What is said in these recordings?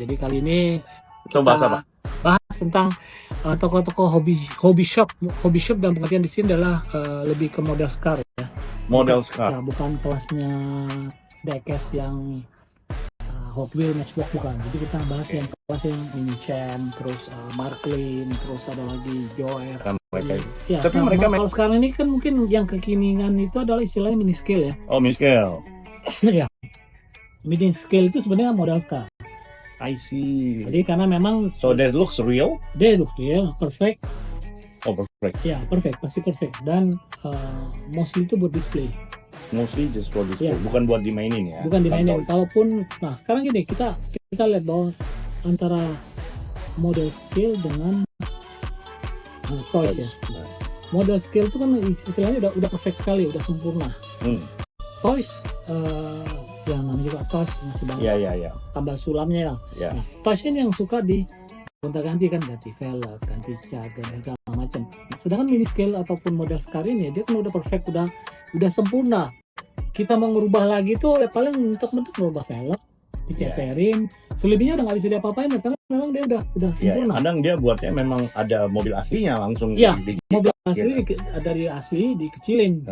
Jadi kali ini Kita bahas apa? bahas tentang toko-toko hobby shop dan pengertian di sini adalah lebih ke model car ya. Model car. Ya, bukan kelasnya diecast yang Hot Wheels, Matchbox, bukan. Jadi kita bahas yang kelas yang Mini Champ, terus Marklin, terus ada lagi Joer. Ya, Tapi mereka kalau sekarang ini kan mungkin yang kekinian itu adalah istilahnya mini scale ya. Oh, mini scale. Ya. Mini scale itu sebenarnya model car. I see. Jadi karena memang So that looks real. They look real, perfect. Oh, perfect. Ya, perfect, pasti perfect. Dan mostly itu buat display. Mostly just for display, Yeah. bukan buat dimainin ya. Bukan dimainin. Contoh. Kalaupun, nah sekarang gini kita lihat bahwa antara model scale dengan toys ya. Model scale itu kan istilahnya udah perfect sekali, udah sempurna. Toys yang namanya juga toys masih banyak. Ya. Tambal sulamnya ya. Ya. Nah, toys ini yang suka di gonta-ganti kan, ganti velg, ganti cat, ganti segala macam. Sedangkan mini scale ataupun model car ini dia kan udah perfect, udah sempurna. Kita mau ngerubah lagi tuh ya paling mentok-mentok ngerubah velg, diceperin. Selebihnya udah nggak bisa diapa-apain karena memang dia udah sempurna. Kadang dia buatnya memang ada mobil aslinya langsung. Iya, mobil asli dari asli dikecilin.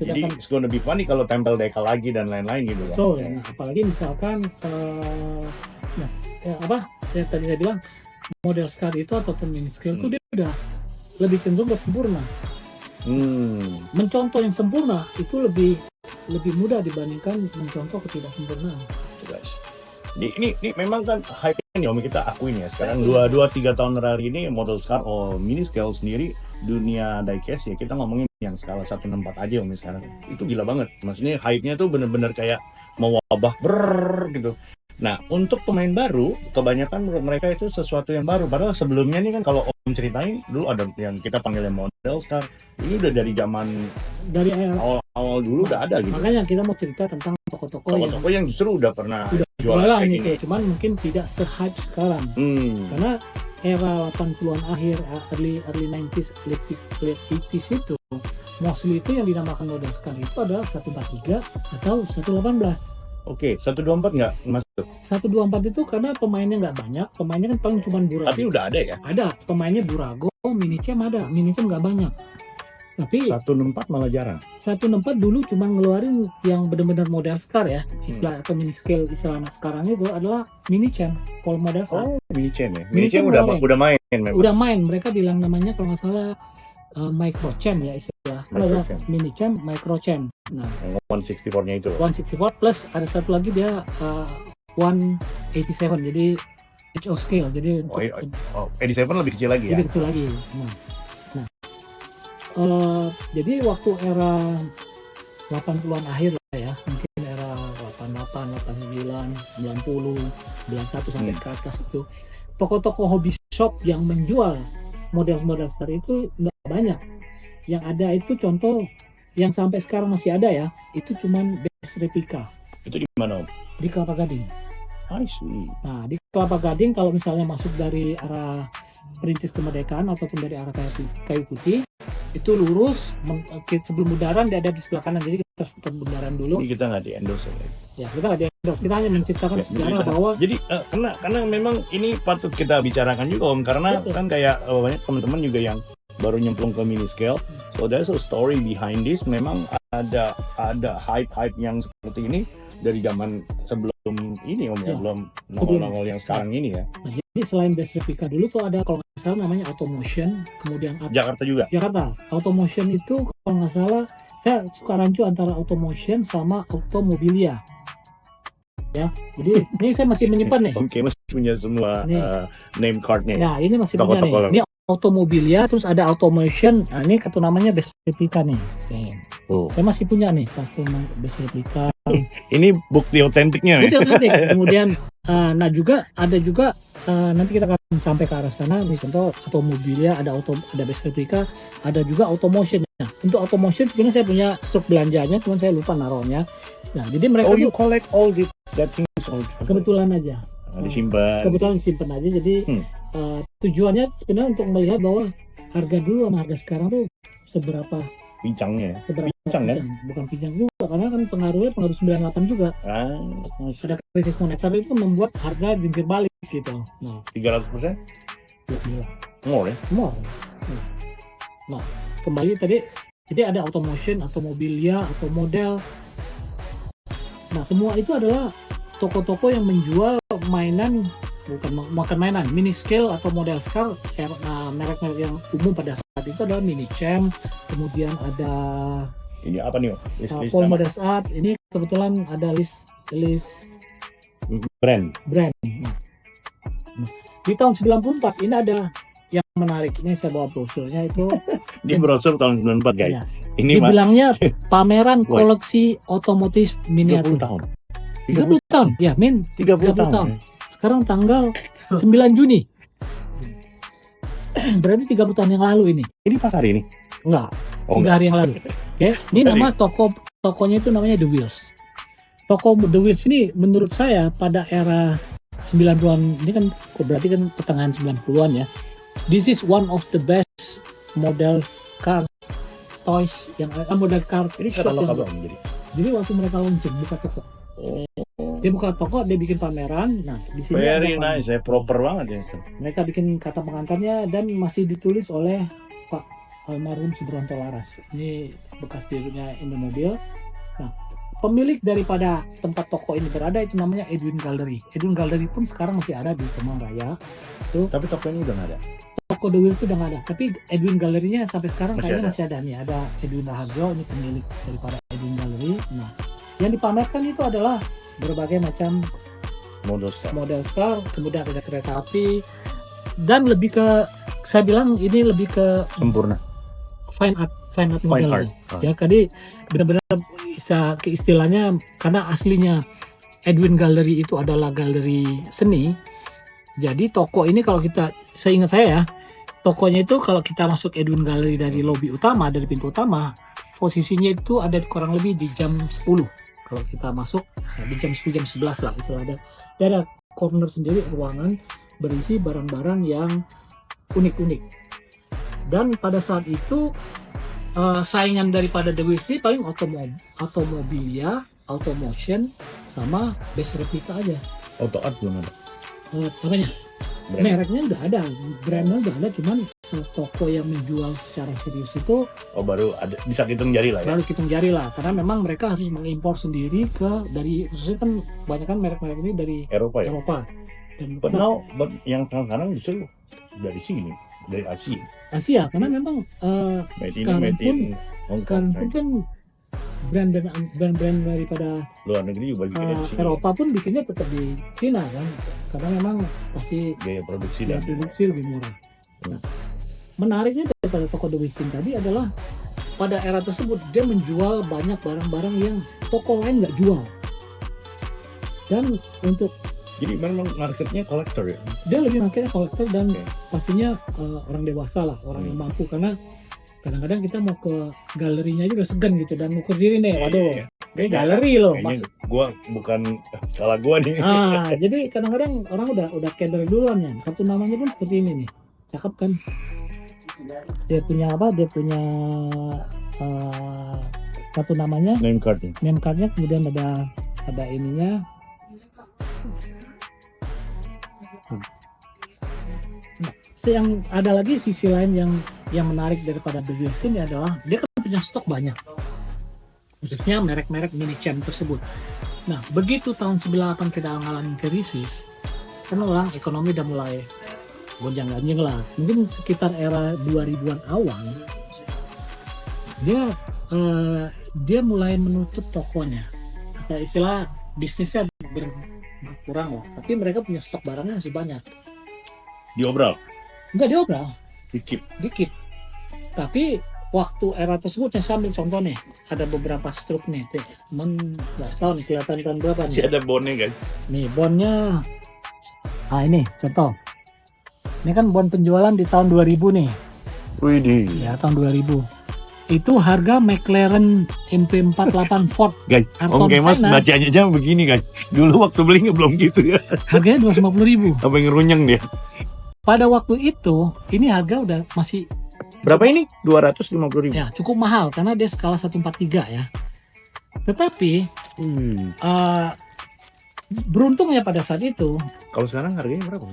Jadi it's gonna be funny kalau tempel decal lagi dan lain-lain gitu ya. Betul. Nah, apalagi misalkan ya tadi saya bilang model car itu ataupun mini scale itu dia udah lebih cenderung ke sempurna. Mencontoh yang sempurna itu lebih mudah dibandingkan mencontoh ketidaksempurnaan. Guys. Ini memang kan hype-nya Om, kita akuin ya sekarang 2-3 tahun terakhir ini model car mini scale sendiri dunia diecast ya, kita ngomongin yang skala 1/4 aja Om sekarang itu gila banget, maksudnya hype-nya tuh bener-bener kayak mewabah gitu. Nah, untuk pemain baru kebanyakan menurut mereka itu sesuatu yang baru, padahal sebelumnya nih kan kalau Om ceritain dulu ada yang kita panggilnya model car, ini udah dari zaman dari awal dulu udah ada gitu. Makanya kita mau cerita tentang toko-toko yang justru udah pernah jualan gitu, cuman mungkin tidak se-hype sekarang. Karena era 80-an akhir, early 90s, late 80s itu mostly itu yang dinamakan model car itu adalah 143 atau 118. Oke, 124 nggak masuk? 124 itu karena pemainnya nggak banyak, pemainnya kan paling cuma Burago. Tapi udah ada ya? Ada, pemainnya Burago, Mini Champ ada, Mini Champ nggak banyak. Tapi 164 malah jarang. 164 dulu cuma ngeluarin yang benar-benar model car ya, istilah atau mini scale istilah anak sekarang itu adalah Mini Champ, full model car. Oh, Mini Champ ya? Mini Champ udah main memang. Udah main, mereka bilang namanya kalau nggak salah Micro Champ ya istilah. Kalau ada Mini Champ, Micro Champ. Nah, 164-nya itu. 164 plus ada satu lagi dia 187, jadi HO scale. Jadi 87 lebih kecil lagi ya? Lebih kecil lagi. Jadi waktu era 80-an akhir lah ya, mungkin era 88, 89, 90, 91 sampai ke atas itu toko-toko hobby shop yang menjual model-model car itu nggak banyak. Yang ada itu contoh yang sampai sekarang masih ada ya, itu cuman base replika. Itu di mana Om? Di Kelapa Gading. I see. Nah, di Kelapa Gading kalau misalnya masuk dari arah Perintis Kemerdekaan ataupun dari arah Kayu Putih, itu lurus sebelum bundaran dia ada di sebelah kanan, jadi kita harus putar bundaran dulu. Ini kita nggak di endorse ya, kita nggak di endorse, kita hanya menceritakan sejarah bahwa jadi karena memang ini patut kita bicarakan juga Om, karena kan kayak banyak teman-teman juga yang baru nyemplung ke mini scale, so there's a story behind this. Memang ada hype yang seperti ini dari zaman sebelum ini Om ya, belum nongol yang sekarang ini ya. Nah, jadi selain base replika dulu tuh ada kalau nggak salah namanya Automotion, kemudian Jakarta juga. Automotion itu kalau nggak salah saya suka rancu antara Automotion sama Automobilia. Ya, jadi ini saya masih menyimpan nih. Oke, masih punya semua name cardnya. Nah, ini masih punya nih. Ini Automobilia, terus ada Automotion. Nah, ini kartu namanya base replika nih. Saya masih punya nih kartu base replika. Ini bukti otentiknya. Bukti otentik. Kemudian, ada juga nanti kita akan sampai ke arah sana. Nih contoh Automobilia, ada base replika, ada juga Automotion. Nah, untuk Automotion sebenarnya saya punya stok belanjanya, cuman saya lupa naruhnya. Nah, jadi mereka you collect all that things kebetulan aja. Disimpan. Kebetulan disimpan aja. Jadi tujuannya sebenarnya untuk melihat bahwa harga dulu sama harga sekarang tuh seberapa pincangnya. Bukan pincang juga, karena kan pengaruh 98 juga. Ada krisis moneter itu membuat harga jungkir balik gitu. Nah, 300%? ya, gila. More ya? More. Nah, kembali tadi, jadi ada automotion, automobilia, atau model. Nah, semua itu adalah toko-toko yang menjual mainan, bukan mainan, mini scale atau model scale. Merek-merek yang umum pada saat itu adalah Mini Champ, kemudian ada Ini apa nih? Paul Model Art. Ini kebetulan ada list brand. Nah, di tahun 94 ini ada yang menarik. Ini saya bawa brosurnya itu. Di brosur tahun 94 guys. Ya, Ini dibilangnya pameran koleksi otomotif 30 miniatur. tahun. 30 tahun. Ya, 30 tahun. Sekarang tanggal 9 Juni. Berarti 30 tahun yang lalu ini. Ini pas hari ini? Enggak. Oh, 3 hari yang lalu. Oke, ini nama tokonya itu namanya The Wheels. Toko The Wheels ini menurut saya pada era 90-an, ini kan berarti kan pertengahan 90-an ya. This is one of the best model cars, toys yang model car. Ini katalog apa om? Jadi waktu mereka launching buka toko. Dia buka toko, dia bikin pameran. Nah, di sini Very ada nice, proper banget ya. mereka bikin kata pengantarnya dan masih ditulis oleh Pak almarhum Subronto Laras. Ini bekas dirinya Indomobil. Nah, pemilik daripada tempat toko ini berada itu namanya Edwin Gallery. Edwin Gallery pun sekarang masih ada di Kemang Raya. Tapi toko ini udah nggak ada. Toko The Wheel itu udah nggak ada. Tapi Edwin Gallery-nya sampai sekarang Masih kayaknya ada. masih ada nih. Ada Edwin Raharjo, ini pemilik daripada Edwin Gallery. Nah, yang dipamerkan itu adalah berbagai macam model car, kemudian ada kereta api, dan lebih ke, saya bilang ini lebih ke Sempurna. fine art model. Ya, tadi benar-benar bisa ke istilahnya, karena aslinya Edwin Gallery itu adalah galeri seni. Jadi toko ini kalau saya ingat saya ya, tokonya itu kalau kita masuk Edwin Gallery dari lobi utama, dari pintu utama, posisinya itu ada kurang lebih di jam 10. Kalau kita masuk di jam 10, jam 11 lah istilahnya. Dia ada corner sendiri, ruangan berisi barang-barang yang unik-unik. Dan pada saat itu saingan daripada The Wheels paling automobilia, automotion, sama base replica aja. Auto art belum ada. Namanya Brand. mereknya udah ada, brandnya udah ada, cuman toko yang menjual secara serius itu Oh baru ada, bisa hitung jari lah ya. baru hitung jari lah, karena memang mereka harus mengimpor sendiri dari, khususnya kan banyak kan merek-merek ini dari Eropa ya. Eropa. Dan But now, yang sekarang justru dari sini, dari Asia. Asia, karena memang sekarang pun kan brand-brand daripada luar negeri juga bikin di sini. Eropa pun bikinnya tetap di Cina kan, karena memang pasti Gaya produksi ya, dan produksi lebih murah. Nah, menariknya daripada toko The Wheels tadi adalah pada era tersebut dia menjual banyak barang-barang yang toko lain nggak jual. Dan untuk jadi memang marketnya kolektor ya. dia lebih makanya kolektor dan Oke. pastinya orang dewasa lah, orang yang mampu, karena kadang-kadang kita mau ke galerinya aja udah segan gitu dan ngukur diri nih, waduh, ini galeri loh. Kayaknya gua bukan salah gua nih. Jadi kadang-kadang orang udah keder duluan ya. Kartu namanya pun seperti ini nih, cakep kan? Dia punya apa? Dia punya kartu namanya, Name card nih. name cardnya, kemudian ada ininya. Nah, yang ada lagi sisi lain yang menarik daripada The Wheels ini adalah dia kan punya stok banyak, khususnya merek-merek Mini Champ tersebut. Nah, begitu tahun 98 kita ngalamin krisis, kan orang ekonomi udah mulai gonjang-ganjing lah. Mungkin sekitar era 2000-an awal, dia mulai menutup tokonya. Atau istilah bisnisnya berkurang lah. Tapi mereka punya stok barangnya masih banyak. Diobral, Enggak diobral, dikip. dikit. Tapi waktu era tersebut, saya ambil contoh nih, ada beberapa struk nih, nggak tahu nih kelihatan tahun berapa nih. Masih ada bonnya guys. Nih bonnya, ini contoh. Ini kan bon penjualan di tahun 2000 nih, Widih. ya tahun 2000. Itu harga McLaren MP48 Ford. Guys, Ayrton Om Kemas Senna. bacanya aja begini guys. Dulu waktu belinya belum gitu ya. Harganya 250.000. Sampai ngerunyeng dia. Pada waktu itu, ini harga udah masih Berapa ini? 250.000. ya cukup mahal karena dia skala 143 ya. Tetapi beruntungnya pada saat itu Kalau sekarang harganya berapa?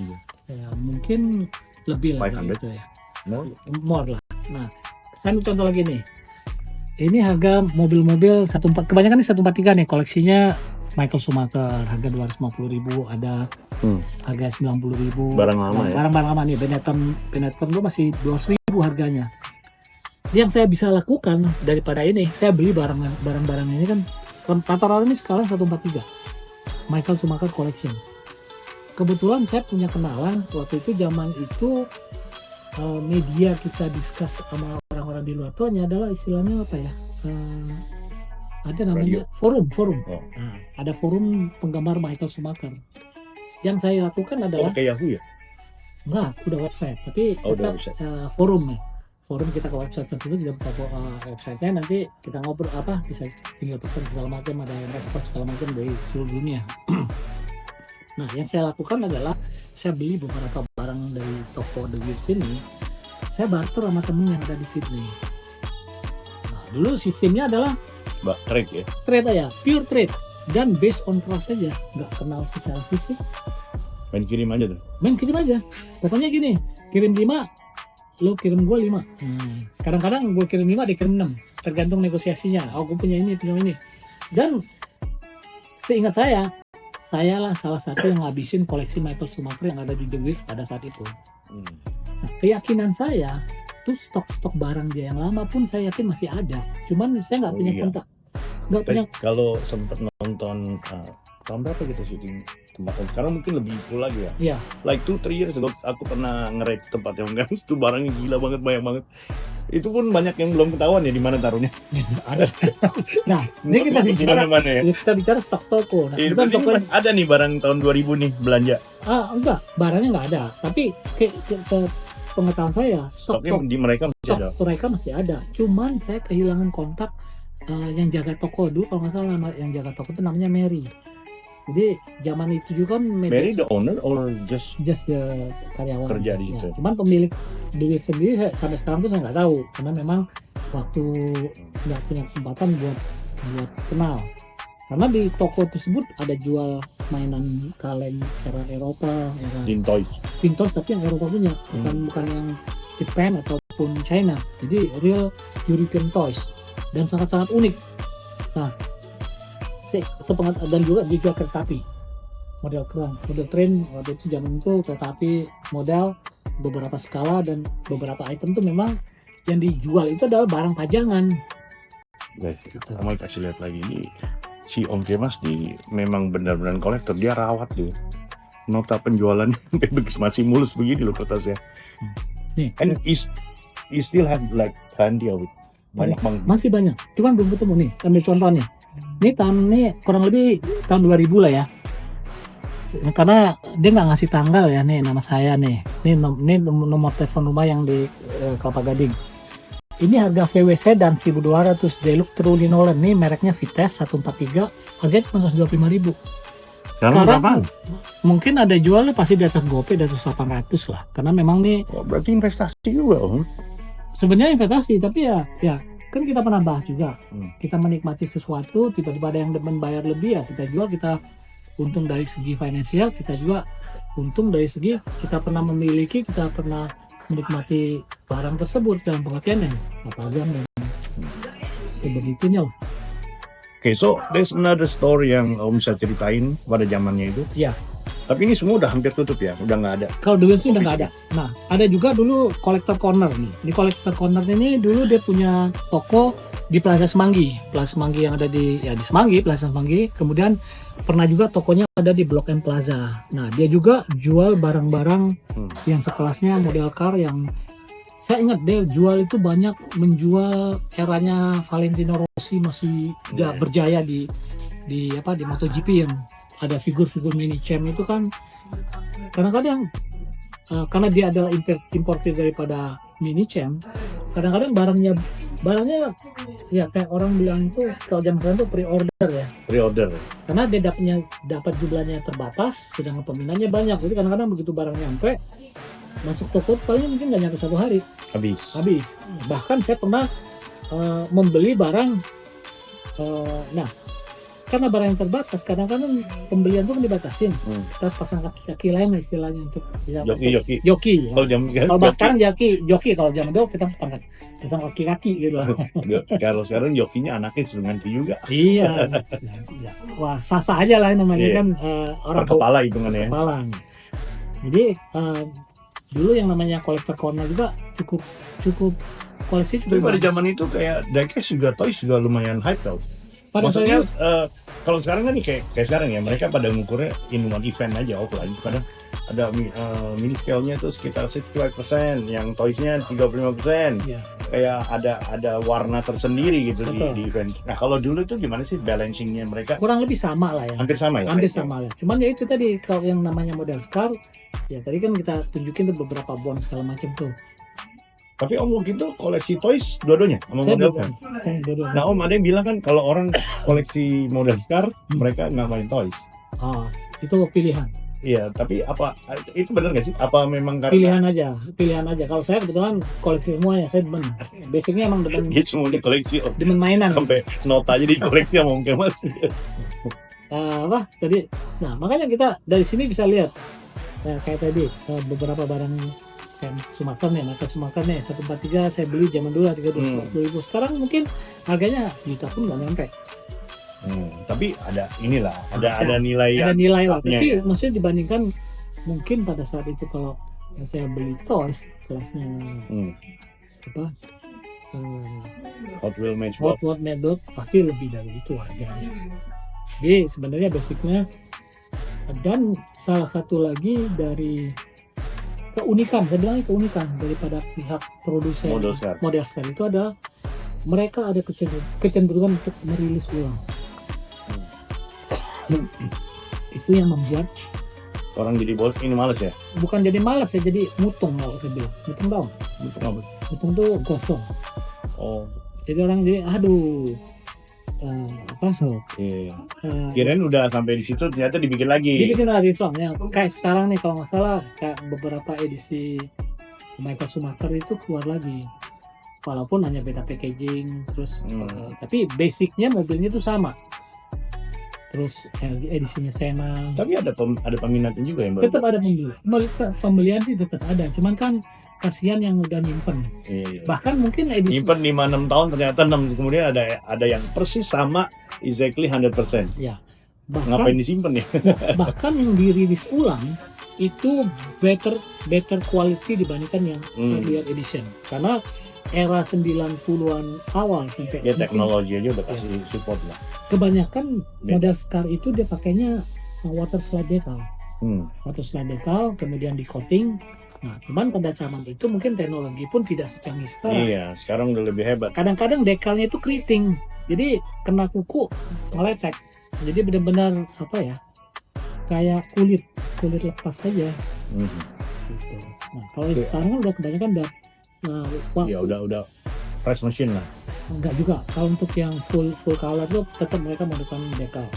ya, mungkin lebih lah 500? gitu ya, More? more lah. Nah, saya ambil contoh lagi nih. Ini harga mobil-mobil 14, kebanyakan ini 143 nih, koleksinya Michael Schumacher, harga 250.000, ada harga 90.000. Barang lama ya? Barang-barang lama nih, Benetton itu masih 200.000 harganya. Yang saya bisa lakukan daripada ini, saya beli barang-barang ini kan rata-rata ini sekarang 143 Michael Schumacher Collection. Kebetulan saya punya kenalan waktu itu, zaman itu media kita discuss sama orang-orang di luar tuanya adalah istilahnya apa ya, ada namanya forum. Oh. Nah, ada forum penggemar Michael Schumacher. Yang saya lakukan adalah kayak Yahoo ya? enggak, udah website, tapi Udah tetap website. forum ya. Forum kita ke website tertentu, kita buka websitenya, nanti kita ngobrol apa, bisa tinggal pesan segala macam, ada yang respon segala macam dari seluruh dunia. Nah, yang saya lakukan adalah saya beli beberapa barang dari toko The Gears ini, saya barter sama temen yang ada di Sydney. Nah, dulu sistemnya adalah Trade ya? trade aja, pure trade, dan based on trust saja, nggak kenal secara fisik, Main kirim aja tuh. main kirim aja. Pokoknya gini, kirim 5, lo kirim gue 5. Kadang-kadang gue kirim 5, dia kirim 6, tergantung negosiasinya. Oh, gue punya ini. Dan seingat saya lah salah satu yang ngabisin koleksi Michael Schumacher yang ada di The Gears pada saat itu. Nah, keyakinan saya tuh stok barang dia yang lama pun saya yakin masih ada, cuman saya nggak punya kontak, nggak punya. Kalau sempat nonton tahun berapa gitu syuting tempat, sekarang mungkin lebih full lagi ya. Iya. Like 2-3 years ago aku pernah nge-rate tempat yang enggak, itu barangnya gila banget, banyak banget. Itu pun banyak yang belum ketahuan ya di mana taruhnya. Ada. Nah, ini kita Di bicara mana-mana ya. kita bicara stok toko. Nah, Ini bukan toko masih ada nih barang tahun 2000 nih belanja. enggak, barangnya nggak ada. Tapi pengetahuan saya Stoknya di mereka masih ada. stok mereka masih ada. Cuman saya kehilangan kontak yang jaga toko dulu, kalau nggak salah yang jaga toko itu namanya Mary. Jadi zaman itu juga kan Mary the owner or just karyawan kerja di ya, situ? cuman pemilik duit sendiri sampai sekarang tuh saya nggak tahu, karena memang waktu nggak punya kesempatan buat kenal, karena di toko tersebut ada jual mainan kaleng era Eropa, era Tintos, tapi yang Eropa punya, bukan yang Japan ataupun China. Jadi real European toys dan sangat-sangat unik. Nah, dan juga dijual kereta api, model train waktu itu, zaman itu kereta api model beberapa skala dan beberapa item tuh memang yang dijual itu adalah barang pajangan. Baik, kita mau kasih lihat lagi ini si Om Kemas memang benar-benar kolektor, dia rawat tuh. Nota penjualannya masih mulus begini loh kertasnya. Nih, And you still have like plenty of it. Banyak banget. Masih banyak, cuman belum ketemu nih. Ambil contohnya. Ini kurang lebih tahun 2000 lah ya. Karena dia nggak ngasih tanggal ya, nih nama saya nih. Ini nomor telepon rumah yang di Kelapa Gading. Ini harga VWC dan 1.200 Deluxe True Linoleum, nih mereknya Vitesse 143, harganya cuma 125.000. Sekarang berapa? Mungkin ada jualnya pasti di atas GoPay, di atas 800 lah. Karena memang nih Berarti investasi juga, Om. sebenarnya investasi, tapi ya kan kita pernah bahas juga. Kita menikmati sesuatu, tiba-tiba ada yang membayar lebih, ya kita jual, kita untung dari segi finansial, kita juga untung dari segi kita pernah memiliki, kita pernah menikmati barang tersebut dalam pengertian yang apa sebegitunya. Okay, so there's another story yang Om bisa ceritain pada zamannya itu. Iya. Tapi ini semua udah hampir tutup ya, udah nggak ada. Kalau dulu sih udah nggak ada. Nah, ada juga dulu Collector Corner nih. Di Collector Corner ini dulu dia punya toko di Plaza Semanggi. Plaza Semanggi yang ada di Semanggi, Plaza Semanggi. Kemudian pernah juga tokonya ada di Blok M Plaza. Nah, dia juga jual barang-barang yang sekelasnya model car yang saya ingat dia jual itu banyak, menjual eranya Valentino Rossi masih berjaya di MotoGP, yang ada figur-figur mini champ itu kan. Kadang-kadang karena dia adalah importer daripada mini champ, kadang-kadang barangnya ya kayak orang bilang itu kalau zaman sekarang itu pre-order, karena dia dapat jumlahnya terbatas, sedangkan peminatnya banyak. Jadi kadang-kadang begitu barang nyampe masuk toko paling mungkin nggak nyampe 1 hari habis. Bahkan saya pernah membeli barang Nah, karena barang yang terbatas, kadang-kadang pembelian tuh kan dibatasin. Kita harus pasang kaki-kaki lain lah istilahnya untuk bisa Joki. joki. Ya. Kalau jam Kalau sekarang joki, kalau zaman dulu kita pasang kaki-kaki gitu. kalau sekarang jokinya anaknya sudah ganti juga. Iya. Ya. Wah, sah-sah aja lah namanya kan orang Per kepala hitungannya. kepala. Jadi dulu yang namanya kolektor corner juga cukup koleksi Tapi cukup pada bagus. zaman itu kayak diecast juga toys juga lumayan hype tau. Pada Maksudnya saya kalau sekarang kan nih kayak sekarang ya mereka pada ngukurnya in one event aja offline. Kadang ada mini scale-nya tuh sekitar 65%, yang toys-nya 35%. ya, Kayak ada warna tersendiri gitu Betul. di event. Nah kalau dulu tuh gimana sih balancing-nya mereka? kurang lebih sama lah ya. Hampir sama ya? Hampir sama lah. Cuman ya itu tadi kalau yang namanya model scar, ya tadi kan kita tunjukin tuh beberapa bond segala macam tuh. Tapi Om gitu koleksi toys dua-duanya sama Saya model dua, kan? saya dua. Nah Om ada yang bilang kan kalau orang koleksi model car mereka nggak main toys. Itu pilihan. Iya, tapi apa itu benar nggak sih? Apa memang karena Pilihan aja. Kalau saya kebetulan koleksi semuanya, saya demen. Basicnya emang demen, dia semua di koleksi Om? demen mainan. Sampai nota aja di koleksi sama Om Kemas. Tadi. Nah, makanya kita dari sini bisa lihat kayak tadi beberapa barang kayak Sumaker nih, Market Sumaker nih 143 saya beli zaman dulu 320.000. Sekarang mungkin harganya sejuta pun nggak nyampe. Tapi ada inilah, ada nilai Ada nilai lah. upnya Tapi ya. maksudnya dibandingkan mungkin pada saat itu kalau yang saya beli toys kelasnya apa? Hot Wheel Matchbox. Hot Medot pasti lebih dari itu harganya. Jadi sebenarnya basicnya, dan salah satu lagi dari keunikan, saya bilangnya keunikan daripada pihak produsen model scar itu ada mereka ada kecenderungan untuk merilis ulang. Itu yang membuat Orang jadi bos ini males ya? bukan jadi malas ya, jadi mutung kalau saya bilang. Mutung dong. Mutung tuh gosong. Oh, Jadi orang jadi aduh iya. Kirain udah sampai di situ ternyata dibikin lagi. dibikin lagi soalnya kayak sekarang nih kalau nggak salah kayak beberapa edisi Michael Schumacher itu keluar lagi walaupun hanya beda packaging terus tapi basicnya mobilnya itu sama, terus edisinya Senna Tapi ada peminatnya juga ya Mbak? tetap ada pembelian sih tetap ada, cuman kan kasihan yang udah nyimpen. Iya. Bahkan mungkin edisi Nyimpen 5-6 tahun ternyata 6 kemudian ada yang persis sama exactly 100%. ya Ngapain bahkan disimpan ya? bahkan yang dirilis ulang itu better quality dibandingkan yang earlier edition, karena era 90-an awal sampai Ya teknologi aja udah kasih support lah. kebanyakan model scar itu dia pakainya water slide decal. Water slide decal kemudian di coating. Nah, cuman pada zaman itu mungkin teknologi pun tidak secanggih sekarang. Iya, sekarang udah lebih hebat. Kadang-kadang dekalnya itu keriting, jadi kena kuku ngeletek. Jadi benar-benar apa ya? Kayak kulit lepas saja. Gitu. Nah, kalau sekarang kan udah kebanyakan Ya udah press machine lah. enggak juga. Kalau untuk yang full color tuh tetap mereka menggunakan dekal.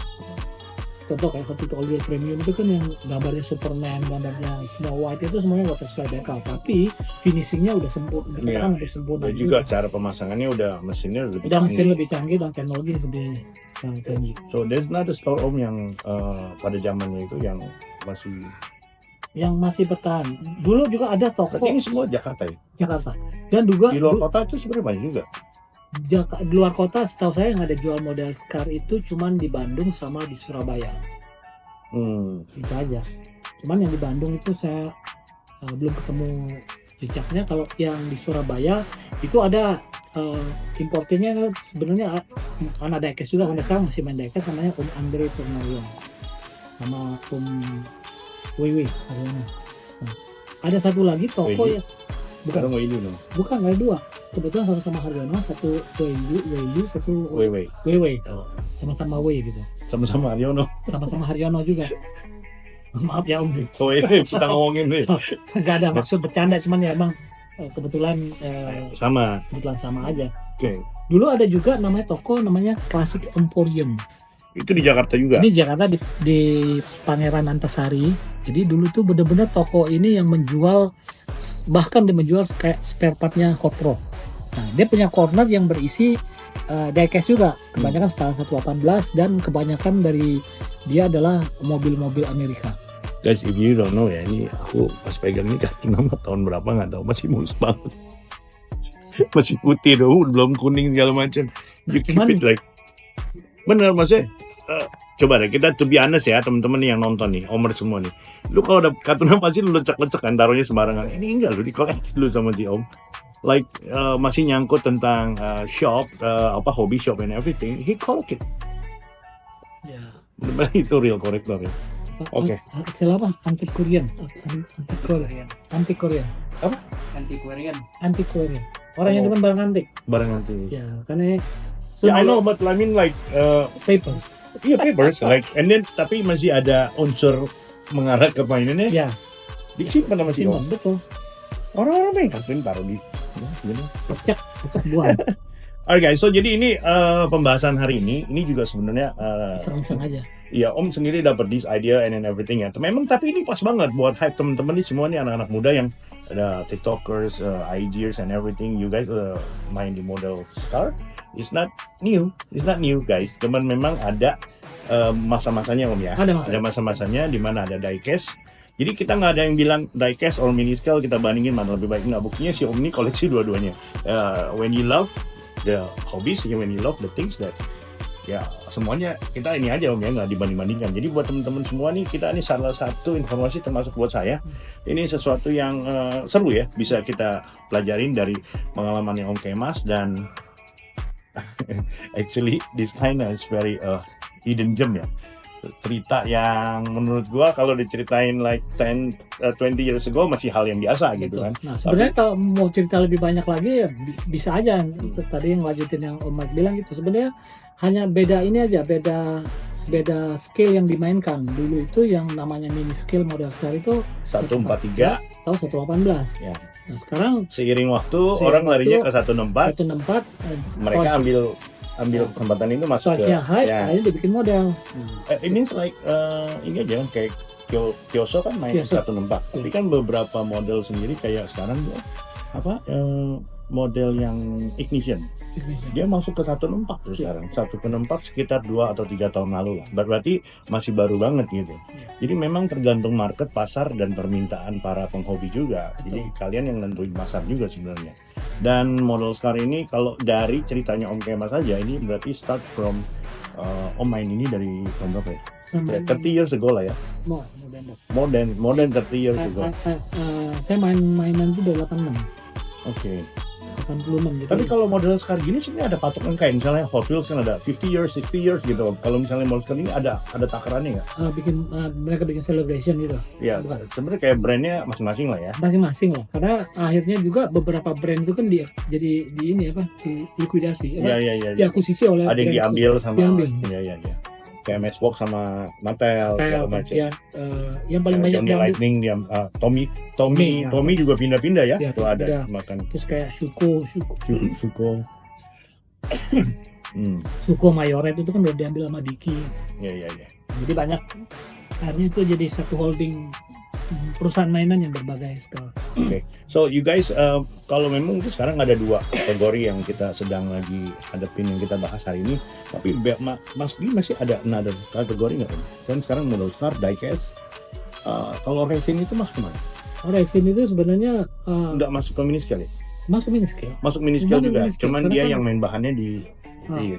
Contoh kayak waktu itu All Wheel Premium itu kan yang gambarnya Superman, gambarnya Snow White itu semuanya water slide dekal, tapi finishingnya udah sempurna, hampir sempurna. Dan juga cara pemasangannya udah mesinnya mesin lebih canggih dan teknologi lebih canggih. So there's not a store Om yang pada zamannya itu yang masih bertahan. Dulu juga ada toko. Berarti ini semua Jakarta ya? Jakarta. Dan juga di luar kota itu sebenarnya banyak juga. Di luar kota setahu saya yang ada jual model scar itu cuman di Bandung sama di Surabaya. Itu aja. Cuman yang di Bandung itu saya belum ketemu jejaknya. Kalau yang di Surabaya itu ada importernya sebenarnya anak diecast juga, karena sekarang masih main diecast, namanya Om Andre Turnawion sama Om Wewe. Ada satu lagi toko ya. Bukan Wei dong. Bukan, ada dua. Kebetulan sama-sama Haryono, satu Wei, satu Wei. Sama-sama Wei gitu. Sama-sama Haryono. Sama-sama Haryono juga. Maaf ya Om. Kita ngomongin nih. Gak ada maksud bercanda, cuman ya emang kebetulan sama aja. Oke. Dulu ada juga namanya toko namanya Classic Emporium. Itu di Jakarta juga. Ini Jakarta di Pangeran Antasari. Jadi dulu tuh bener-bener toko ini yang menjual, bahkan dia menjual kayak spare partnya Hot Rod. Nah, dia punya corner yang berisi diecast juga, kebanyakan skala 118 dan kebanyakan dari dia adalah mobil-mobil Amerika. Guys, if you don't know ya, ini aku pas pegang ini kartu nama tahun berapa nggak tahu, masih mulus banget. Masih putih tuh, belum kuning segala macam. You keep Cuman- it like bener maksudnya. Coba deh kita to be honest ya teman-teman yang nonton nih, Omer semua nih. Lu kalau ada kartu nama pasti lu lecek-lecek kan, taruhnya sembarangan. Ini enggak lu dikoleksi dulu sama si Om. Like masih nyangkut tentang shop, hobby shop and everything. He collect it. Ya. Bener-bener itu real kolektor ya. Oke. Istilah apa? Anti Korean. Anti Korean. Orang yang Oh. demen barang antik. Barang nanti. Ya, karena Yeah, I know, but I mean like papers. iya papers like, and then tapi masih ada unsur mengarah ke mainannya. Ya, Disimpan sama si Om. simpan betul. Orang-orang main kartuin taruh di. Gitu. Pecah buang. Alright guys, so jadi ini pembahasan hari ini juga sebenarnya Iseng-iseng aja. ya Om sendiri dapat this idea and then everything ya. Memang tapi ini pas banget buat hype teman-teman nih semua nih anak-anak muda yang ada TikTokers, IGers and everything. You guys main di model Star. It's not new guys. Cuman memang ada masa-masanya Om ya. Ada masa-masanya di mana ada diecast. Jadi kita nggak ada yang bilang diecast or mini scale kita bandingin mana lebih baik. Nggak, buktinya si Om ini koleksi dua-duanya. When you love the hobbies, when you love the things that ya semuanya kita ini aja Om ya, nggak dibanding-bandingkan. Jadi buat teman-teman semua nih, kita ini salah satu informasi termasuk buat saya, ini sesuatu yang seru ya, bisa kita pelajarin dari pengalaman yang Om Kemas. Dan actually this kind is very hidden gem ya, cerita yang menurut gua kalau diceritain like 20 years ago masih hal yang biasa gitu kan. Nah, sebenarnya kalau mau cerita lebih banyak lagi ya bisa aja. Tadi yang lanjutin yang Om Mike bilang gitu. Sebenarnya hanya beda ini aja, beda scale yang dimainkan. Dulu itu yang namanya mini scale model Star itu 143 atau 118. ya. Nah, sekarang Seiring waktu orang larinya ke 164, 164 mereka ambil kesempatan itu masuk ke soalnya high, ya. akhirnya dibikin model. It means like ini aja kayak Kyoso kan main Kyoso. 164, tapi kan beberapa model sendiri kayak sekarang model yang ignition dia masuk ke 164 tuh sekarang. 164 sekitar 2 atau 3 tahun lalu lah, berarti masih baru banget gitu. Jadi memang tergantung market, pasar, dan permintaan para penghobi juga. Jadi kalian yang nentuin pasar juga sebenarnya. Dan model Star ini kalau dari ceritanya Om Kemas saja, ini berarti start from Om main ini dari tahun berapa ya? Sampai 30 years ago lah ya. More than 30 years ago. Saya mainan itu udah 86. Oke. 86 gitu. Tapi kalau model Scar gini sebenarnya ada patokan kayak misalnya Hot Wheels kan ada 50 years, 60 years gitu. Kalau misalnya model Scar ini ada takarannya nggak? Mereka bikin celebration gitu. Iya, Bukan. sebenarnya kayak brandnya masing-masing lah ya. Masing-masing lah. Karena akhirnya juga beberapa brand itu kan jadi di ini apa? Di likuidasi. Iya. Diakuisisi oleh Ada yang brand diambil sama. diambil. Iya. Kayak Matchbox sama Mattel segala macam. Ya, yang paling banyak Johnny diambil. Lightning Tommy Ya. Tommy juga pindah-pindah ya. Ya, Itu ada pindah. makan Terus kayak Suko Suko. Mayoret itu kan udah diambil sama Diki. Iya. Jadi banyak. Akhirnya itu jadi satu holding perusahaan mainan yang berbagai skala. Oke, so you guys, kalau memang itu sekarang ada 2 kategori yang kita sedang lagi hadapin yang kita bahas hari ini. Tapi Mas Bi masih ada another kategori nggak? Kan sekarang model Star, diecast. Kalau racing itu masuk kemana? Resin itu sebenarnya Nggak masuk ke mini scale ya? masuk mini scale. Masuk mini scale Cuman juga. mini scale, Cuman karena dia kan- yang main bahannya di.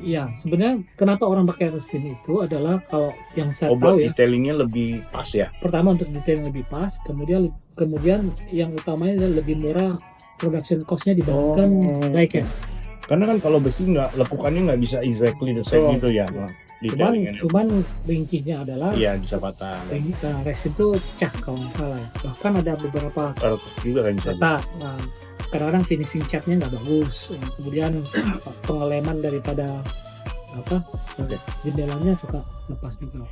Iya, sebenarnya kenapa orang pakai resin itu adalah kalau yang saya Buat tahu ya, detailingnya lebih pas ya. pertama untuk detail yang lebih pas, kemudian yang utamanya adalah lebih murah production cost-nya dibandingkan diecast. Karena kan kalau besi lekukannya nggak bisa exactly the same gitu ya. Cuman ringkihnya adalah Iya, bisa patah. resin itu cah kalau nggak salah ya. Bahkan ada beberapa Retak juga kan bisa. retak. Nah, kadang-kadang finishing catnya nggak bagus. Kemudian pengeleman daripada Oke. jendelanya suka lepas juga.